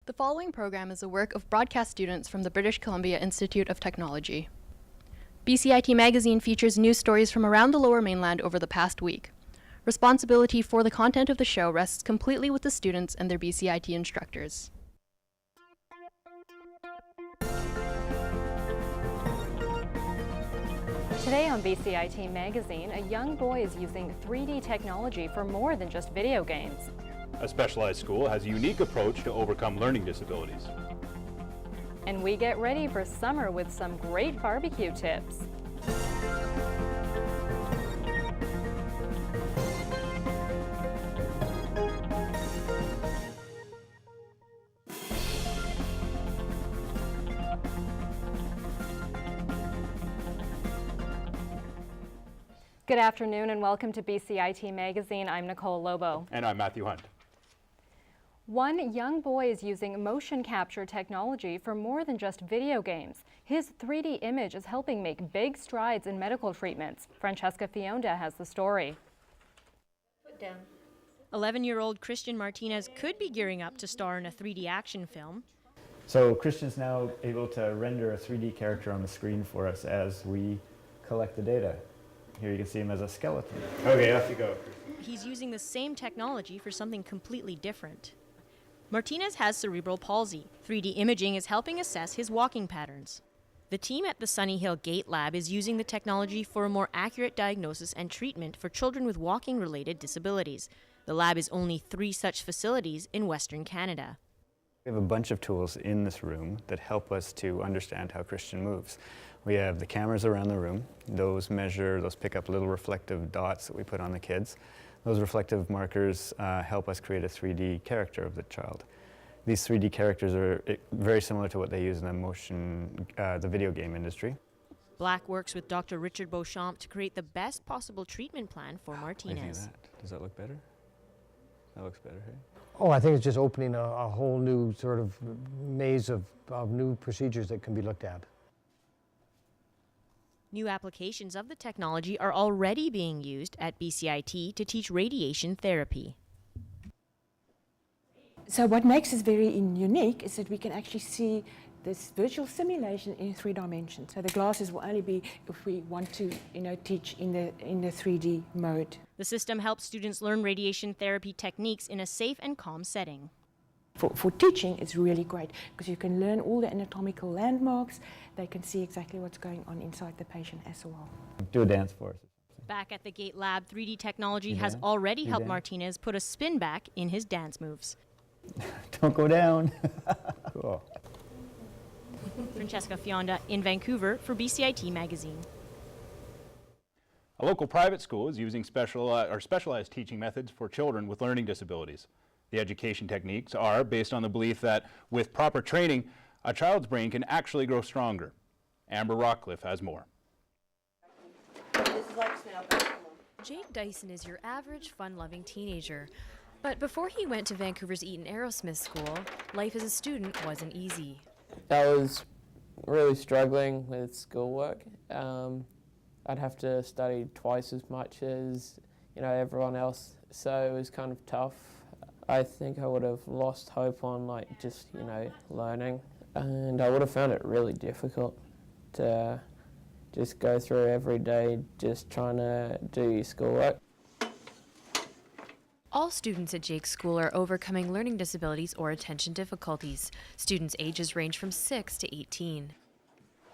The following program is a work of broadcast students from the British Columbia Institute of Technology. BCIT Magazine features news stories from around the Lower Mainland over the past week. Responsibility for the content of the show rests completely with the students and their BCIT instructors. Today on BCIT Magazine, a young boy is using 3D technology for more than just video games. A specialized school has a unique approach to overcome learning disabilities. And we get ready for summer with some great barbecue tips. Good afternoon and welcome to BCIT Magazine. I'm Nicole Lobo. And I'm Matthew Hunt. One young boy is using motion capture technology for more than just video games. His 3D image is helping make big strides in medical treatments. Francesca Fionda has the story. 11-year-old Christian Martinez could be gearing up to star in a 3D action film. So Christian's now able to render a 3D character on the screen for us as we collect the data. Here you can see him as a skeleton. Okay, off you go. He's using the same technology for something completely different. Martinez has cerebral palsy. 3D imaging is helping assess his walking patterns. The team at the Sunny Hill Gate Lab is using the technology for a more accurate diagnosis and treatment for children with walking-related disabilities. The lab is only 3 such facilities in Western Canada. We have a bunch of tools in this room that help us to understand how Christian moves. We have the cameras around the room. Those pick up little reflective dots that we put on the kids. Those reflective markers help us create a 3D character of the child. These 3D characters are very similar to what they use in the video game industry. Black works with Dr. Richard Beauchamp to create the best possible treatment plan for Martinez. Does that look better? That looks better, hey? Oh, I think it's just opening a whole new sort of maze of new procedures that can be looked at. New applications of the technology are already being used at BCIT to teach radiation therapy. So what makes this very unique is that we can actually see this virtual simulation in 3 dimensions. So the glasses will only be if we want to, teach in the 3D mode. The system helps students learn radiation therapy techniques in a safe and calm setting. For teaching, it's really great because you can learn all the anatomical landmarks. They can see exactly what's going on inside the patient as well. Do a dance for us. Back at the Gate Lab, 3D technology has already helped Martinez put a spin back in his dance moves. Don't go down. Cool. Francesca Fionda in Vancouver for BCIT Magazine. A local private school is using specialized teaching methods for children with learning disabilities. The education techniques are based on the belief that with proper training, a child's brain can actually grow stronger. Amber Rockcliffe has more. Jake Dyson is your average fun-loving teenager. But before he went to Vancouver's Eton Aerosmith School, life as a student wasn't easy. I was really struggling with schoolwork. I'd have to study twice as much as everyone else, so it was kind of tough. I think I would have lost hope on learning, and I would have found it really difficult to just go through every day just trying to do your schoolwork. All students at Jake's school are overcoming learning disabilities or attention difficulties. Students' ages range from 6 to 18.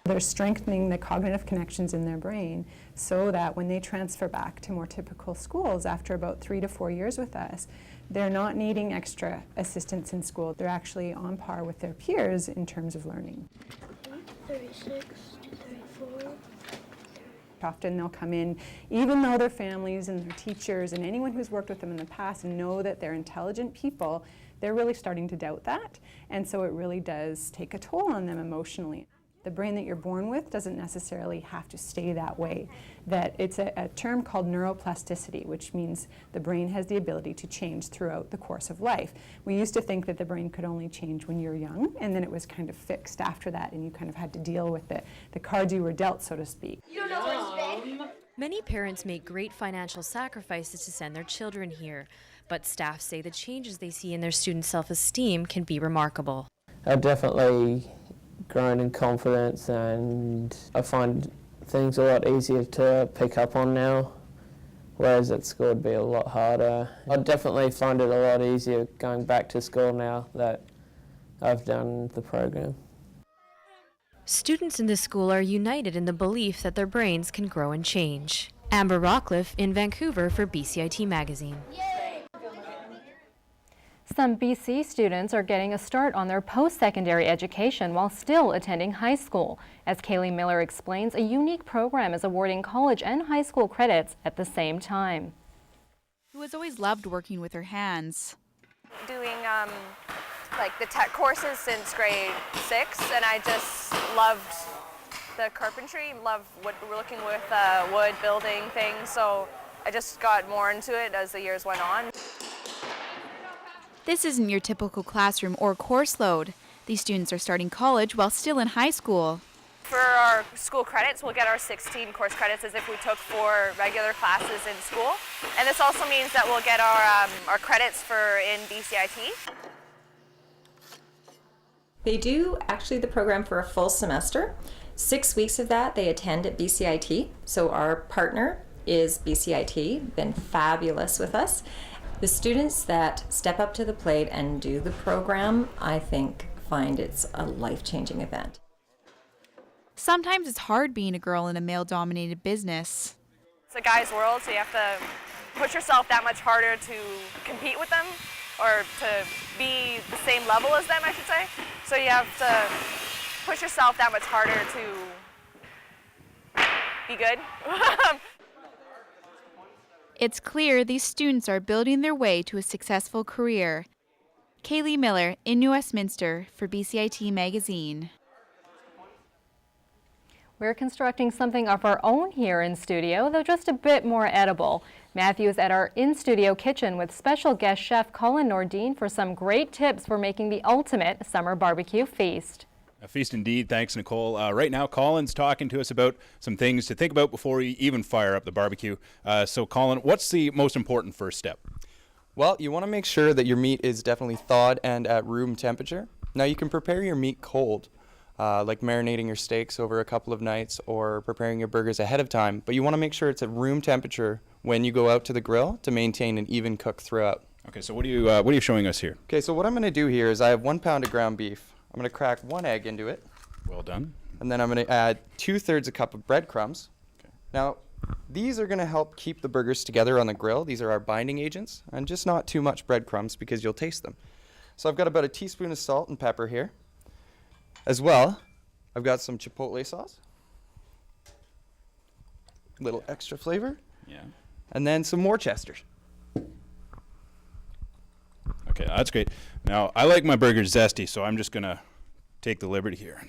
They're strengthening the cognitive connections in their brain so that when they transfer back to more typical schools after about 3 to 4 years with us, they're not needing extra assistance in school. They're actually on par with their peers in terms of learning. 36 to 34. Often they'll come in, even though their families and their teachers and anyone who's worked with them in the past know that they're intelligent people, they're really starting to doubt that. And so it really does take a toll on them emotionally. The brain that you're born with doesn't necessarily have to stay that way. That it's a term called neuroplasticity, which means the brain has the ability to change throughout the course of life. We used to think that the brain could only change when you're young, and then it was kind of fixed after that, and you kind of had to deal with the cards you were dealt, so to speak. You don't know what's been. Many parents make great financial sacrifices to send their children here, But staff say the changes they see in their students' self-esteem can be remarkable. I've definitely grown in confidence, and I find things a lot easier to pick up on now, whereas at school would be a lot harder. I definitely find it a lot easier going back to school now that I've done the program. Students in the school are united in the belief that their brains can grow and change. Amber Rockcliffe in Vancouver for BCIT Magazine. Some BC students are getting a start on their post-secondary education while still attending high school. As Kaylee Miller explains, a unique program is awarding college and high school credits at the same time. Who has always loved working with her hands. Doing like the tech courses since grade 6, and I just loved the carpentry, loved working with wood, building things, so I just got more into it as the years went on. This isn't your typical classroom or course load. These students are starting college while still in high school. For our school credits, we'll get our 16 course credits as if we took 4 regular classes in school. And this also means that we'll get our credits in BCIT. They do actually the program for a full semester. 6 weeks of that they attend at BCIT. So our partner is BCIT, been fabulous with us. The students that step up to the plate and do the program, I think, find it's a life-changing event. Sometimes it's hard being a girl in a male-dominated business. It's a guy's world, so you have to push yourself that much harder to compete with them, or to be the same level as them, I should say. So you have to push yourself that much harder to be good. It's clear these students are building their way to a successful career. Kaylee Miller in New Westminster for BCIT Magazine. We're constructing something of our own here in studio, though just a bit more edible. Matthew is at our in-studio kitchen with special guest chef Colin Nordine for some great tips for making the ultimate summer barbecue feast. A feast indeed. Thanks, Nicole. Right now, Colin's talking to us about some things to think about before you even fire up the barbecue. So, Colin, what's the most important first step? Well, you want to make sure that your meat is definitely thawed and at room temperature. Now, you can prepare your meat cold, like marinating your steaks over a couple of nights or preparing your burgers ahead of time, but you want to make sure it's at room temperature when you go out to the grill to maintain an even cook throughout. Okay, so what are you showing us here? Okay, so what I'm going to do here is I have 1 pound of ground beef. I'm going to crack 1 egg into it. Well done. And then I'm going to add 2/3 a cup of breadcrumbs. Okay. Now, these are going to help keep the burgers together on the grill. These are our binding agents, and just not too much breadcrumbs because you'll taste them. So I've got about a teaspoon of salt and pepper here. As well, I've got some chipotle sauce. A little extra flavor. Yeah. And then some more Chesters. Okay, that's great. Now, I like my burgers zesty, so I'm just going to take the liberty here.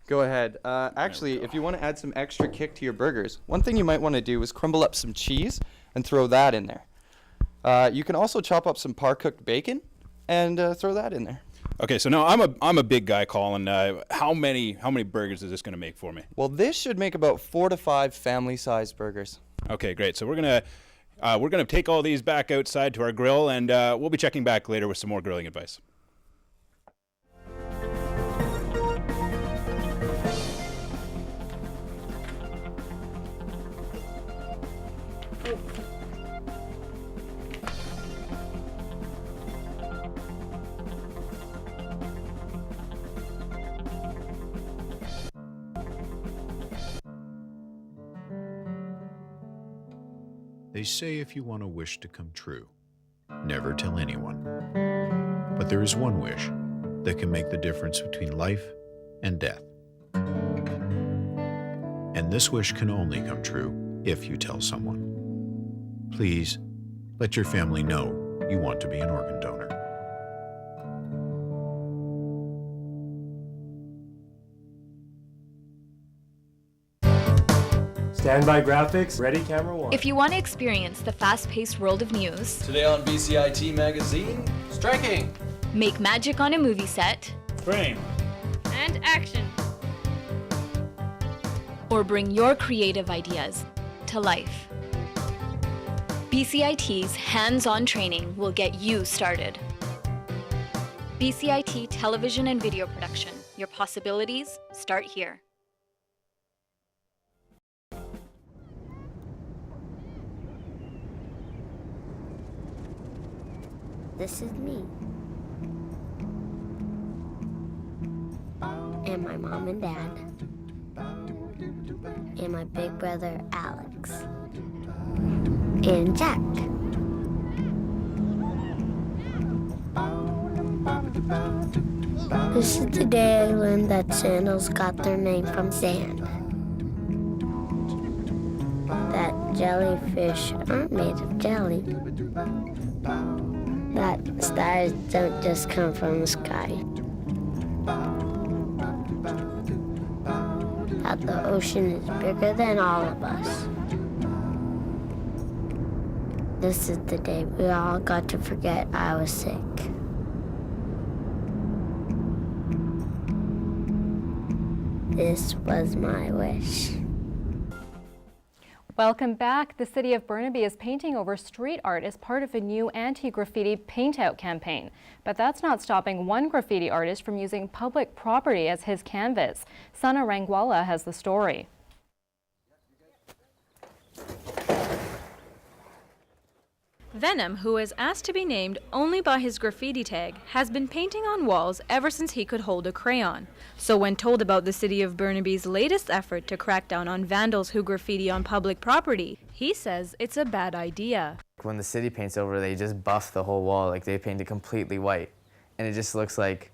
Go ahead. Actually, if you want to add some extra kick to your burgers, one thing you might want to do is crumble up some cheese and throw that in there. You can also chop up some par-cooked bacon and throw that in there. Okay, so now I'm a big guy, Colin. How many burgers is this going to make for me? Well, this should make about 4 to 5 family-sized burgers. Okay, great. So we're gonna take all these back outside to our grill, and we'll be checking back later with some more grilling advice. They say if you want a wish to come true, never tell anyone. But there is one wish that can make the difference between life and death. And this wish can only come true if you tell someone. Please, let your family know you want to be an organ donor. Standby graphics, ready camera 1. If you want to experience the fast-paced world of news, today on BCIT Magazine, striking, make magic on a movie set, frame, and action, or bring your creative ideas to life. BCIT's hands-on training will get you started. BCIT Television and Video Production. Your possibilities start here. This is me. And my mom and dad. And my big brother Alex. And Jack. This is the day I learned that sandals got their name from sand. That jellyfish aren't made of jelly. That stars don't just come from the sky. That the ocean is bigger than all of us. This is the day we all got to forget I was sick. This was my wish. Welcome back. The city of Burnaby is painting over street art as part of a new anti-graffiti paint-out campaign. But that's not stopping one graffiti artist from using public property as his canvas. Sana Rangwala has the story. Venom, who is asked to be named only by his graffiti tag, has been painting on walls ever since he could hold a crayon. So when told about the city of Burnaby's latest effort to crack down on vandals who graffiti on public property, he says it's a bad idea. When the city paints over, they just buff the whole wall, like they paint it completely white. And it just looks like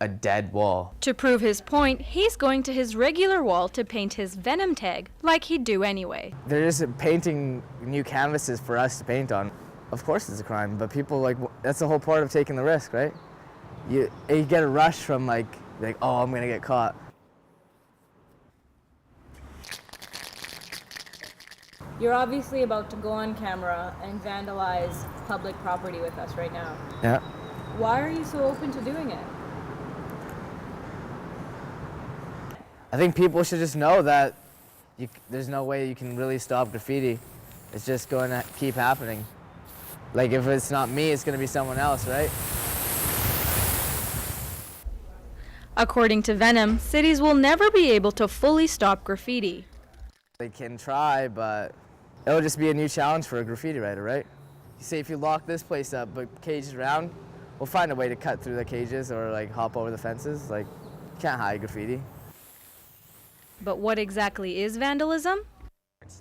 a dead wall. To prove his point, he's going to his regular wall to paint his Venom tag, like he'd do anyway. They're just painting new canvases for us to paint on. Of course it's a crime, but people, like, that's the whole part of taking the risk, right? You get a rush from like, oh, I'm gonna get caught. You're obviously about to go on camera and vandalize public property with us right now. Yeah. Why are you so open to doing it? I think people should just know that there's no way you can really stop graffiti. It's just going to keep happening. Like, if it's not me, it's going to be someone else, right? According to Venom, cities will never be able to fully stop graffiti. They can try, but it'll just be a new challenge for a graffiti writer, right? You say if you lock this place up, but cages around, we'll find a way to cut through the cages or like hop over the fences. Like, you can't hide graffiti. But what exactly is vandalism?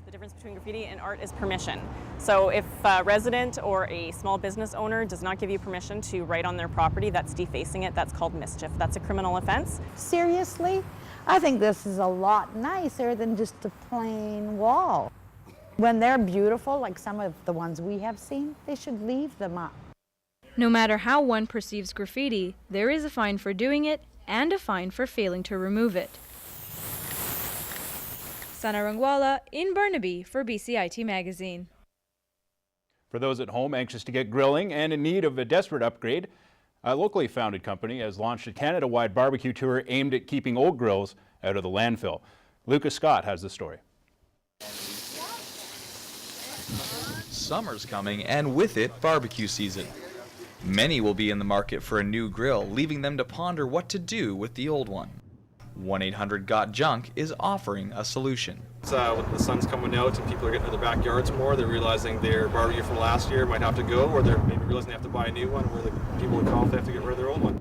The difference between graffiti and art is permission. So if a resident or a small business owner does not give you permission to write on their property, that's defacing it, that's called mischief. That's a criminal offense. Seriously? I think this is a lot nicer than just a plain wall. When they're beautiful, like some of the ones we have seen, they should leave them up. No matter how one perceives graffiti, there is a fine for doing it and a fine for failing to remove it. Sana Rangwala in Burnaby for BCIT Magazine. For those at home anxious to get grilling and in need of a desperate upgrade, a locally founded company has launched a Canada-wide barbecue tour aimed at keeping old grills out of the landfill. Lucas Scott has the story. Summer's coming, and with it, barbecue season. Many will be in the market for a new grill, leaving them to ponder what to do with the old one. 1-800-GOT-JUNK is offering a solution. With the sun's coming out and people are getting to their backyards more, they're realizing their barbecue from last year might have to go, or they're maybe realizing they have to buy a new one, where the people would call if they have to get rid of their old one.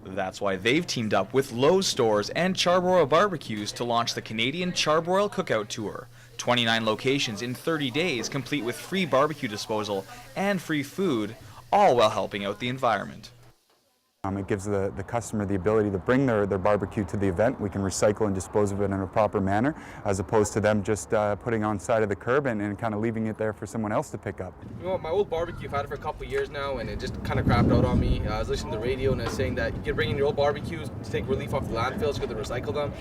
That's why they've teamed up with Lowe's stores and Charbroil Barbecues to launch the Canadian Charbroil Cookout Tour. 29 locations in 30 days, complete with free barbecue disposal and free food, all while helping out the environment. It gives the customer the ability to bring their barbecue to the event. We can recycle and dispose of it in a proper manner, as opposed to them just putting on side of the curb and kind of leaving it there for someone else to pick up. You know what, my old barbecue, I've had it for a couple of years now, and it just kind of crapped out on me. I was listening to the radio and it's saying that you can bring in your old barbecues to take relief off the landfills, you got to recycle them.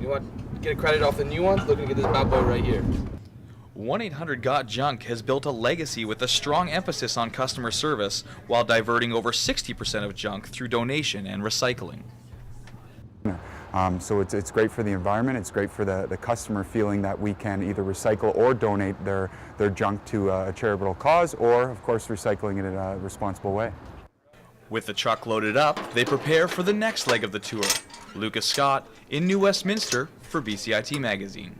You know what, get a credit off the new ones, looking to get this bad boy right here. 1-800-GOT-JUNK has built a legacy with a strong emphasis on customer service while diverting over 60% of junk through donation and recycling. So it's great for the environment, it's great for the customer feeling that we can either recycle or donate their junk to a charitable cause, or of course recycling it in a responsible way. With the truck loaded up, they prepare for the next leg of the tour. Lucas Scott in New Westminster for BCIT Magazine.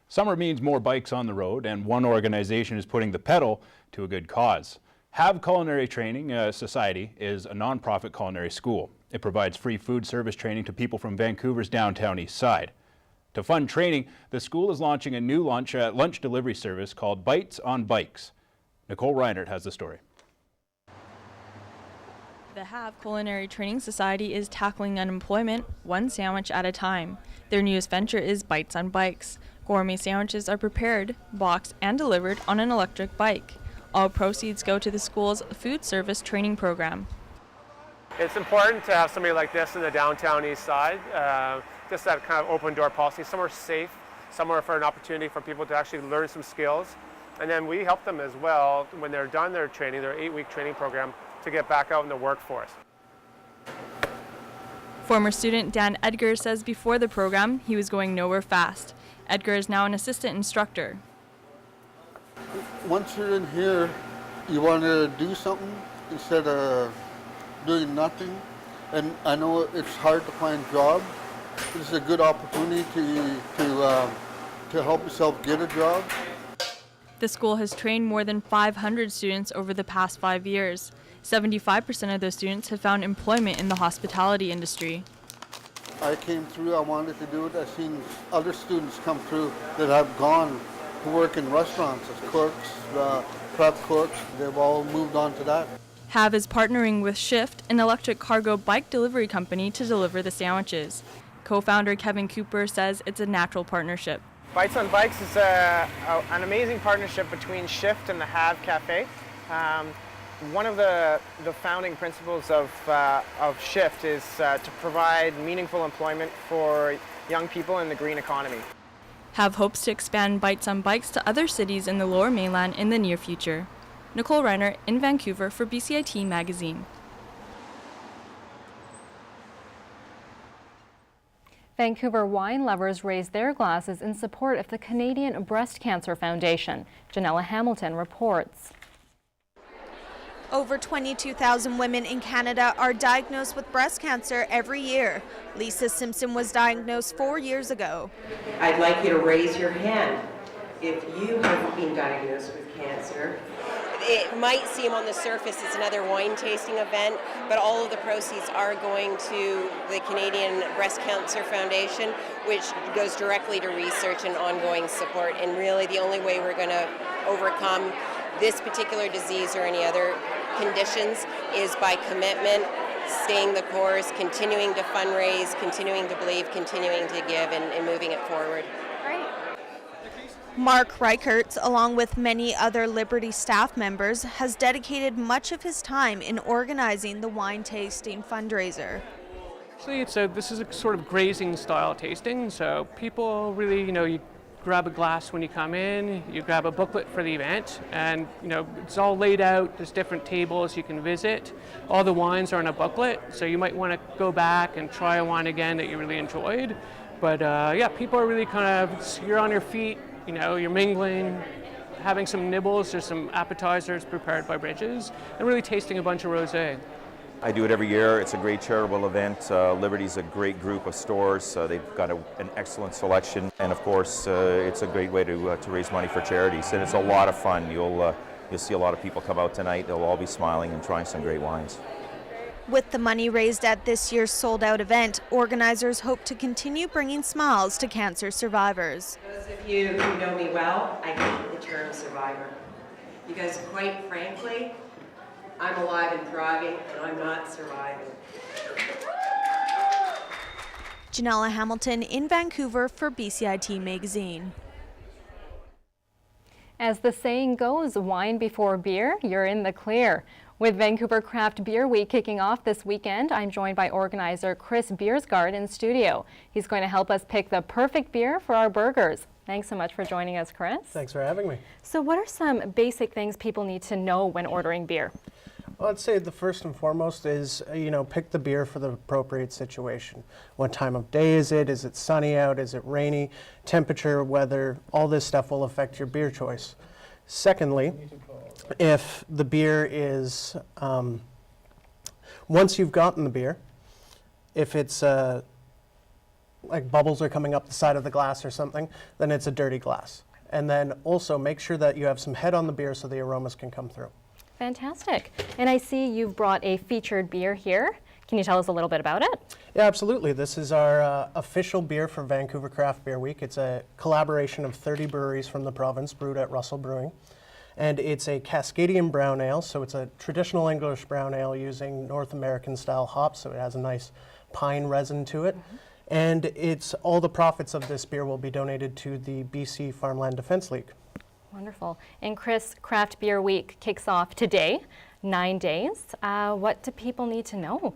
Summer means more bikes on the road, and one organization is putting the pedal to a good cause. Have Culinary Training Society is a nonprofit culinary school. It provides free food service training to people from Vancouver's downtown east side. To fund training, the school is launching a new lunch delivery service called Bites on Bikes. Nicole Reinert has the story. The Have Culinary Training Society is tackling unemployment one sandwich at a time. Their newest venture is Bites on Bikes. Gourmet sandwiches are prepared, boxed, and delivered on an electric bike. All proceeds go to the school's food service training program. It's important to have somebody like this in the downtown east side, just that kind of open door policy, somewhere safe, somewhere for an opportunity for people to actually learn some skills. And then we help them as well when they're done their training, their 8-week training program, to get back out in the workforce. Former student Dan Edgar says before the program he was going nowhere fast. Edgar is now an assistant instructor. Once you're in here, you want to do something instead of doing nothing. And I know it's hard to find jobs. This is a good opportunity to help yourself get a job. The school has trained more than 500 students over the past 5 years. 75% of those students have found employment in the hospitality industry. I came through, I wanted to do it. I've seen other students come through that have gone to work in restaurants as cooks, prep cooks. They've all moved on to that. Have is partnering with Shift, an electric cargo bike delivery company, to deliver the sandwiches. Co-founder Kevin Cooper says it's a natural partnership. Bites on Bikes is an amazing partnership between Shift and the Have Cafe. One of the founding principles of Shift is to provide meaningful employment for young people in the green economy. Have hopes to expand Bites on Bikes to other cities in the Lower Mainland in the near future. Nicole Reiner in Vancouver for BCIT Magazine. Vancouver wine lovers raised their glasses in support of the Canadian Breast Cancer Foundation. Janella Hamilton reports. Over 22,000 women in Canada are diagnosed with breast cancer every year. Lisa Simpson was diagnosed 4 years ago. I'd like you to raise your hand if you have been diagnosed with cancer. It might seem on the surface it's another wine tasting event, but all of the proceeds are going to the Canadian Breast Cancer Foundation, which goes directly to research and ongoing support. And really the only way we're going to overcome this particular disease or any other conditions is by commitment, staying the course, continuing to fundraise, continuing to believe, continuing to give, and moving it forward. Great. Mark Reichertz, along with many other Liberty staff members, has dedicated much of his time in organizing the wine tasting fundraiser. Actually, this is a sort of grazing style tasting, so people really, you grab a glass when you come in, you grab a booklet for the event, and it's all laid out. There's different tables you can visit. All the wines are in a booklet, so you might want to go back and try a wine again that you really enjoyed. But yeah, people are really you're on your feet, you're mingling, having some nibbles. There's some appetizers prepared by Bridges, and really tasting a bunch of rosé. I do it every year. It's a great charitable event. Liberty's a great group of stores. They've got an excellent selection, and of course, it's a great way to raise money for charities. And it's a lot of fun. You'll see a lot of people come out tonight. They'll all be smiling and trying some great wines. With the money raised at this year's sold-out event, organizers hope to continue bringing smiles to cancer survivors. Those of you who know me well, I hate the term survivor. Because quite frankly, I'm alive and thriving, and I'm not surviving. Janella Hamilton in Vancouver for BCIT Magazine. As the saying goes, wine before beer, you're in the clear. With Vancouver Craft Beer Week kicking off this weekend, I'm joined by organizer Chris Biersgaard in studio. He's going to help us pick the perfect beer for our burgers. Thanks so much for joining us, Chris. Thanks for having me. So what are some basic things people need to know when ordering beer? Well, I'd say the first and foremost is, pick the beer for the appropriate situation. What time of day is it? Is it sunny out? Is it rainy? Temperature, weather, all this stuff will affect your beer choice. Secondly, if the beer is, once you've gotten the beer, if it's like bubbles are coming up the side of the glass or something, then it's a dirty glass. And then also make sure that you have some head on the beer so the aromas can come through. Fantastic. And I see you've brought a featured beer here. Can you tell us a little bit about it? Yeah, absolutely. This is our official beer for Vancouver Craft Beer Week. It's a collaboration of 30 breweries from the province, brewed at Russell Brewing. And it's a Cascadian brown ale, so it's a traditional English brown ale using North American style hops, so it has a nice pine resin to it. And it's all the profits of this beer will be donated to the BC Farmland Defence League. Wonderful. And Chris, Craft Beer Week kicks off today, 9 days. What do people need to know?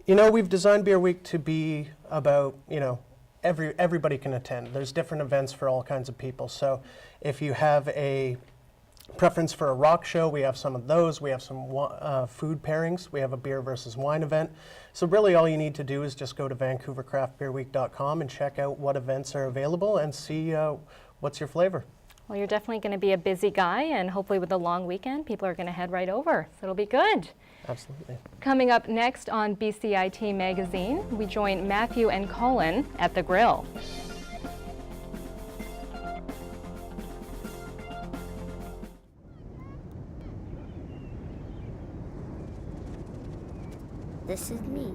We've designed Beer Week to be about, everybody can attend. There's different events for all kinds of people. So if you have a preference for a rock show, we have some of those. We have some food pairings. We have a beer versus wine event. So really all you need to do is just go to vancouvercraftbeerweek.com and check out what events are available and see what's your flavor. Well, you're definitely going to be a busy guy, and hopefully with the long weekend, people are going to head right over. So it'll be good. Absolutely. Coming up next on BCIT Magazine, we join Matthew and Colin at the grill. This is me.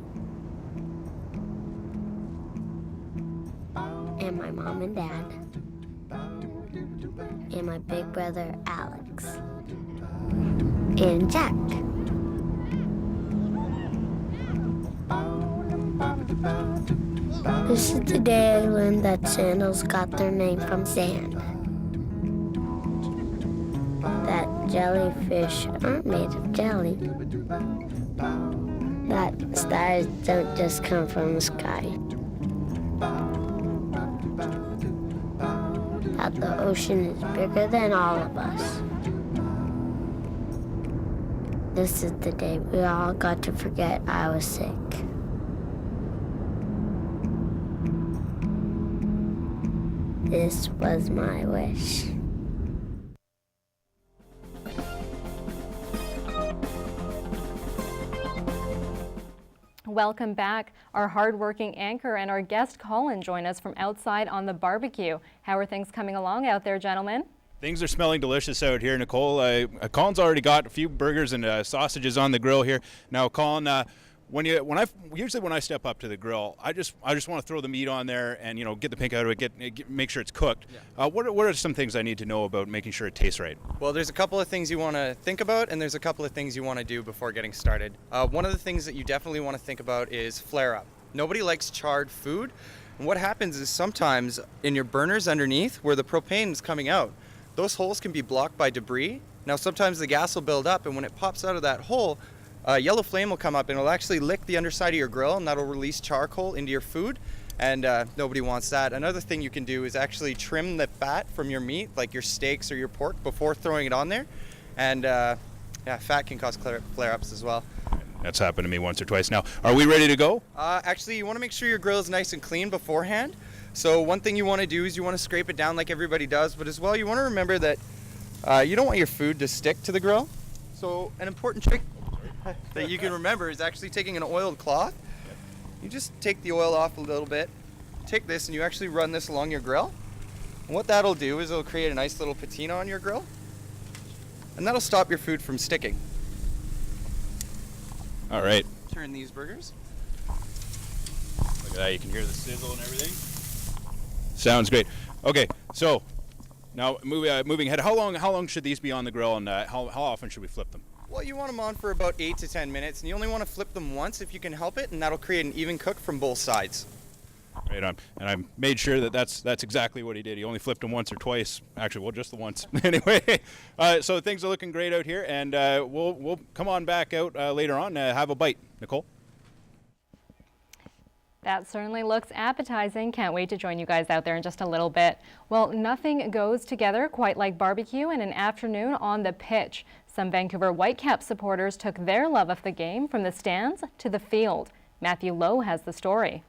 And my mom and dad. And my big brother Alex. And Jack. This is the day I learned that sandals got their name from sand. That jellyfish aren't made of jelly. That stars don't just come from the sky. That the ocean is bigger than all of us. This is the day we all got to forget I was sick. This was my wish. Welcome back. Our hardworking anchor and our guest Colin join us from outside on the barbecue. How are things coming along out there, gentlemen? Things are smelling delicious out here, Nicole. Colin's already got a few burgers and sausages on the grill here. Now, Colin, usually when I step up to the grill, I just want to throw the meat on there and get the pink out of it, make sure it's cooked. Yeah. What are some things I need to know about making sure it tastes right? Well, there's a couple of things you want to think about, and there's a couple of things you want to do before getting started. One of the things that you definitely want to think about is flare up. Nobody likes charred food, and what happens is sometimes in your burners underneath where the propane is coming out, those holes can be blocked by debris. Now sometimes the gas will build up, and when it pops out of that hole, yellow flame will come up and it'll actually lick the underside of your grill, and that'll release charcoal into your food, and nobody wants that. Another thing you can do is actually trim the fat from your meat, like your steaks or your pork, before throwing it on there, and fat can cause flare-ups as well. That's happened to me once or twice. Now, are we ready to go? Actually, you want to make sure your grill is nice and clean beforehand. So one thing you want to do is you want to scrape it down like everybody does, but as well you want to remember that you don't want your food to stick to the grill. So an important trick that you can remember is actually taking an oiled cloth. You just take the oil off a little bit, take this and you actually run this along your grill. And what that'll do is it'll create a nice little patina on your grill, and that'll stop your food from sticking. All right. Turn these burgers. Look at that, you can hear the sizzle and everything. Sounds great. Okay, so now moving ahead, how long should these be on the grill, and how often should we flip them? Well, you want them on for about 8 to 10 minutes, and you only want to flip them once if you can help it, and that'll create an even cook from both sides. Right on. And I made sure that that's exactly what he did. He only flipped them once or twice. Actually, well, just the once. Anyway, so things are looking great out here, and we'll come on back out later on, have a bite. Nicole? That certainly looks appetizing. Can't wait to join you guys out there in just a little bit. Well, nothing goes together quite like barbecue and an afternoon on the pitch. Some Vancouver Whitecaps supporters took their love of the game from the stands to the field. Matthew Lowe has the story.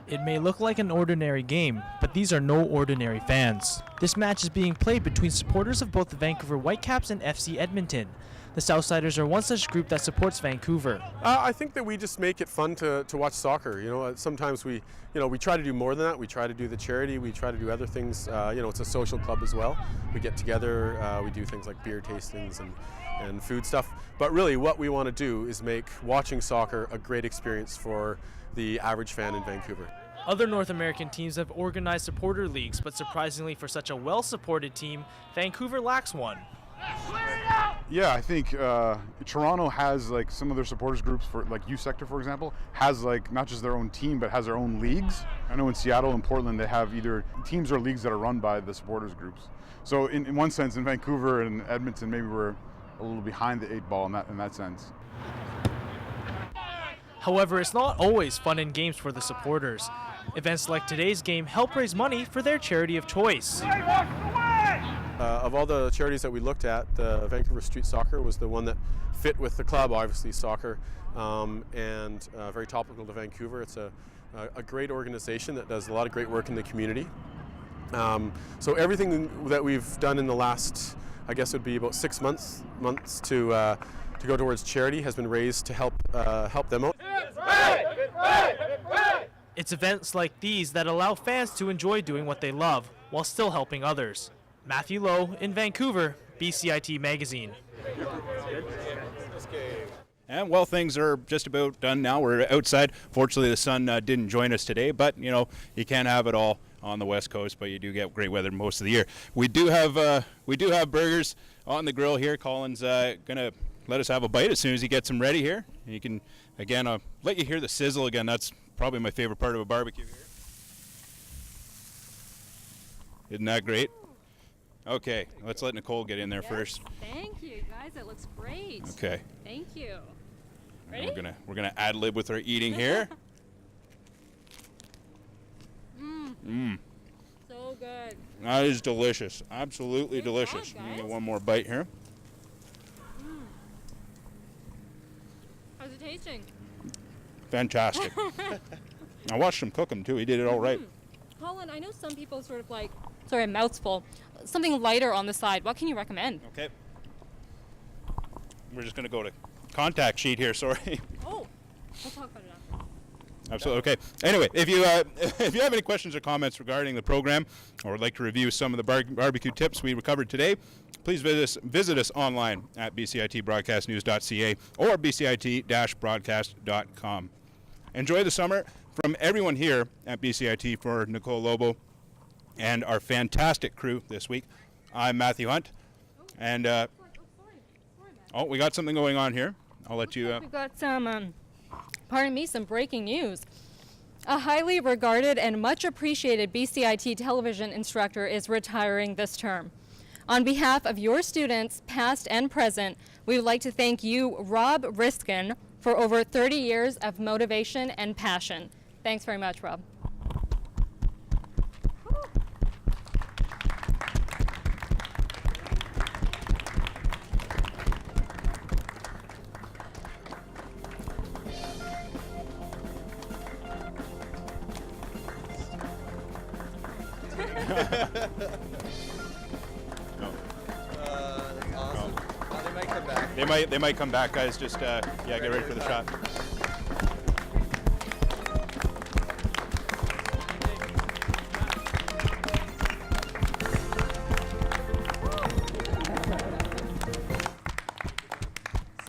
It may look like an ordinary game, but these are no ordinary fans. This match is being played between supporters of both the Vancouver Whitecaps and FC Edmonton. The Southsiders are one such group that supports Vancouver. I think that we just make it fun to watch soccer. You know, sometimes we try to do more than that. We try to do the charity. We try to do other things. It's a social club as well. We get together. We do things like beer tastings and food stuff. But really, what we want to do is make watching soccer a great experience for the average fan in Vancouver. Other North American teams have organized supporter leagues, but surprisingly for such a well-supported team, Vancouver lacks one. Yeah, I think Toronto has like some of their supporters groups for like youth sector, for example, has like not just their own team, but has their own leagues. I know in Seattle and Portland, they have either teams or leagues that are run by the supporters groups. So in one sense, in Vancouver and Edmonton, maybe we're a little behind the 8 ball in that sense. However, it's not always fun and games for the supporters. Events like today's game help raise money for their charity of choice. Of all the charities that we looked at, the Vancouver Street Soccer was the one that fit with the club, obviously soccer, and very topical to Vancouver. It's a great organization that does a lot of great work in the community. So everything that we've done in the last, I guess it would be about 6 months to go towards charity has been raised to help them out. It's events like these that allow fans to enjoy doing what they love while still helping others. Matthew Lowe in Vancouver, BCIT Magazine. And well, things are just about done now. We're outside. Fortunately, the sun didn't join us today, but you know, you can't have it all on the West Coast, but you do get great weather most of the year. We do have burgers on the grill here. Colin's gonna let us have a bite as soon as he gets them ready here. And you can again let you hear the sizzle again. That's probably my favorite part of a barbecue here. Isn't that great? Okay, let's let Nicole get in there first. Thank you, guys. It looks great. Okay. Thank you. Ready? We're gonna ad lib with our eating here. So good. That is delicious. Absolutely delicious. job, Let me get guys. one more bite here. How's it tasting? Fantastic. I watched him cook them too. He did it all right. Colin, I know some people sort of like, sorry, mouthful, something lighter on the side. What can you recommend? Okay. We're just gonna go to contact sheet here. Sorry. Oh, we'll talk about it after. Absolutely. Okay. Anyway, if you have any questions or comments regarding the program, or would like to review some of the barbecue tips we covered today, please visit us online at bcitbroadcastnews.ca or bcit-broadcast.com. Enjoy the summer from everyone here at BCIT. For Nicole Lobo and our fantastic crew this week, I'm Matthew Hunt. And we got something going on here. I'll let you. We've got some, pardon me, some breaking news. A highly regarded and much appreciated BCIT television instructor is retiring this term. On behalf of your students, past and present, we would like to thank you, Rob Riskin, for over 30 years of motivation and passion. Thanks very much, Rob. Awesome. They might come back. They might come back, guys. Just get ready for the shot.